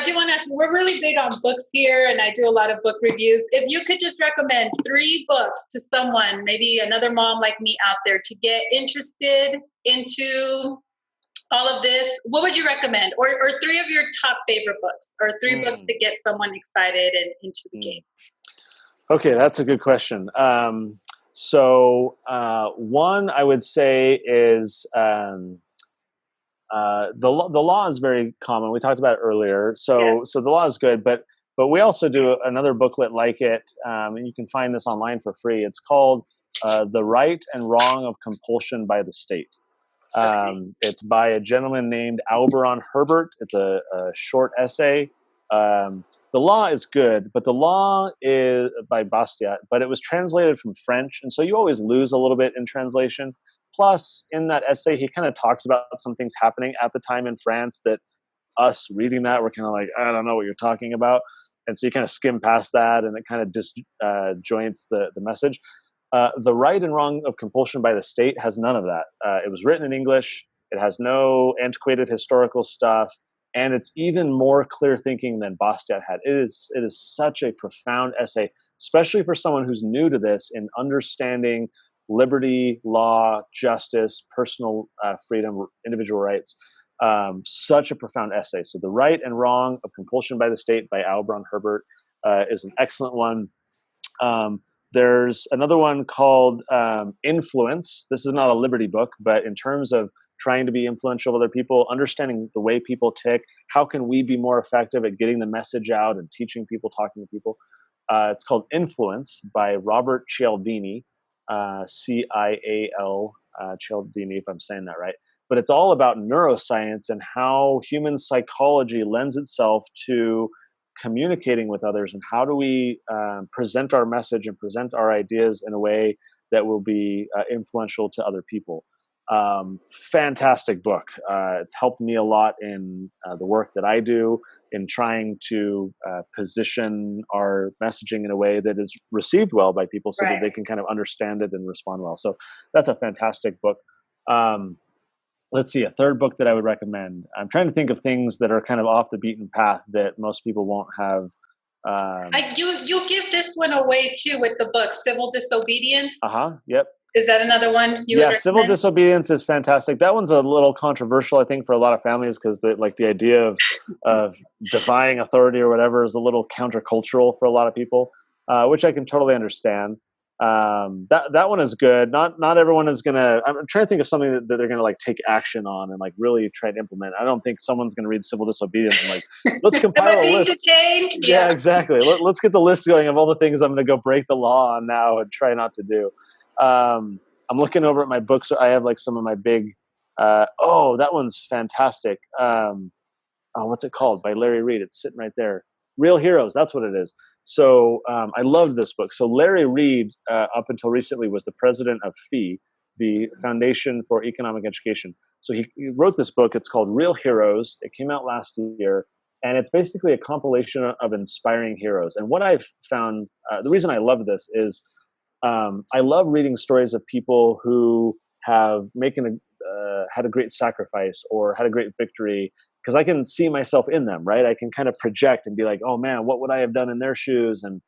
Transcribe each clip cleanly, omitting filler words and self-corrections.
do want to ask, we're really big on books here, and I do a lot of book reviews. If you could just recommend 3 books to someone, maybe another mom like me out there, to get interested into all of this, what would you recommend? Or 3 of your top favorite books, or 3 books to get someone excited and into the game? Okay, that's a good question. So one I would say is the law is very common. We talked about it earlier. So the law is good, but we also do another booklet like it, and you can find this online for free. It's called The Right and Wrong of Compulsion by the State. It's by a gentleman named Auberon Herbert. It's a short essay. The law is good, but the law is by Bastiat, but it was translated from French. And so you always lose a little bit in translation. Plus, in that essay, he kind of talks about some things happening at the time in France that us reading that, we're kind of like, I don't know what you're talking about. And so you kind of skim past that, and it kind of disjoints the message. The Right and Wrong of Compulsion by the State has none of that. It was written in English. It has no antiquated historical stuff. And it's even more clear thinking than Bastiat had. It is such a profound essay, especially for someone who's new to this, in understanding liberty, law, justice, personal freedom, individual rights. Such a profound essay. So The Right and Wrong of Compulsion by the State by Auberon Herbert is an excellent one. There's another one called Influence. This is not a liberty book, but in terms of trying to be influential with other people, understanding the way people tick, how can we be more effective at getting the message out and teaching people, talking to people. It's called Influence by Robert Cialdini, C-I-A-L, Cialdini, if I'm saying that right. But it's all about neuroscience and how human psychology lends itself to communicating with others, and how do we present our message and present our ideas in a way that will be influential to other people. Fantastic book. It's helped me a lot in the work that I do, in trying to position our messaging in a way that is received well by people, so that they can kind of understand it and respond well. So that's a fantastic book. Let's see, a third book that I would recommend. I'm trying to think of things that are kind of off the beaten path that most people won't have. You give this one away too with the book, Civil Disobedience. Yep. Is that another one you would recommend? Civil Disobedience is fantastic. That one's a little controversial, I think, for a lot of families, because the idea of defying authority or whatever is a little countercultural for a lot of people, which I can totally understand. That one is good. Not everyone is gonna. I'm trying to think of something that they're gonna like take action on and like really try to implement. I don't think someone's gonna read Civil Disobedience and like, let's compile a list. Yeah, exactly. Let's get the list going of all the things I'm gonna go break the law on now and try not to do. I'm looking over at my books. I have like some of my big. That one's fantastic. What's it called? By Larry Reed. It's sitting right there. Real Heroes. That's what it is. So I loved this book. So Larry Reed, up until recently, was the president of FEE, the Foundation for Economic Education. So he wrote this book. It's called Real Heroes. It came out last year, and it's basically a compilation of inspiring heroes. And what I've found, the reason I love this is I love reading stories of people who have had a great sacrifice or had a great victory, because I can see myself in them, right? I can kind of project and be like, oh man, what would I have done in their shoes? And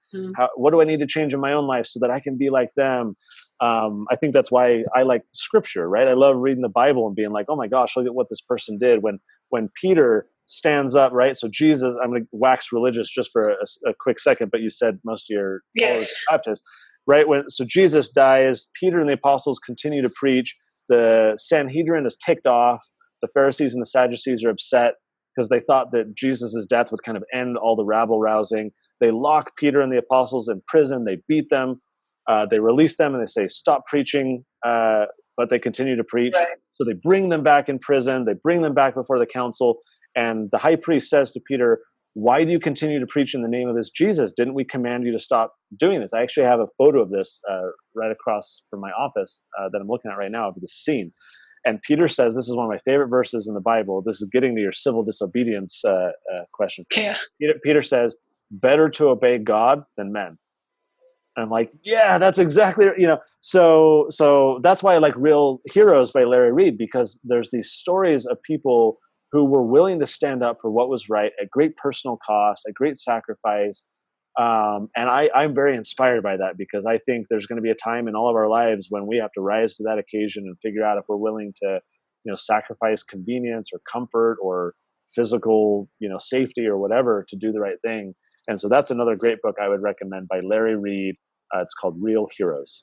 what do I need to change in my own life so that I can be like them? I think that's why I like scripture, right? I love reading the Bible and being like, oh my gosh, look at what this person did. When Peter stands up, right? So Jesus, I'm going to wax religious just for a quick second, but you said most of your followers are Baptist, right? So Jesus dies, Peter and the apostles continue to preach, the Sanhedrin is ticked off, the Pharisees and the Sadducees are upset because they thought that Jesus' death would kind of end all the rabble rousing. They lock Peter and the apostles in prison. They beat them. They release them and they say, stop preaching, but they continue to preach. Right. So they bring them back in prison. They bring them back before the council. And the high priest says to Peter, why do you continue to preach in the name of this Jesus? Didn't we command you to stop doing this? I actually have a photo of this right across from my office that I'm looking at right now of this scene. And Peter says, this is one of my favorite verses in the Bible. This is getting to your civil disobedience question. Yeah. Peter says, better to obey God than men. And I'm like, yeah, that's exactly, so that's why I like Real Heroes by Larry Reed, because there's these stories of people who were willing to stand up for what was right at great personal cost, at great sacrifice. And I'm very inspired by that, because I think there's going to be a time in all of our lives when we have to rise to that occasion and figure out if we're willing to, sacrifice convenience or comfort or physical, safety or whatever to do the right thing. And so that's another great book I would recommend by Larry Reed. It's called Real Heroes.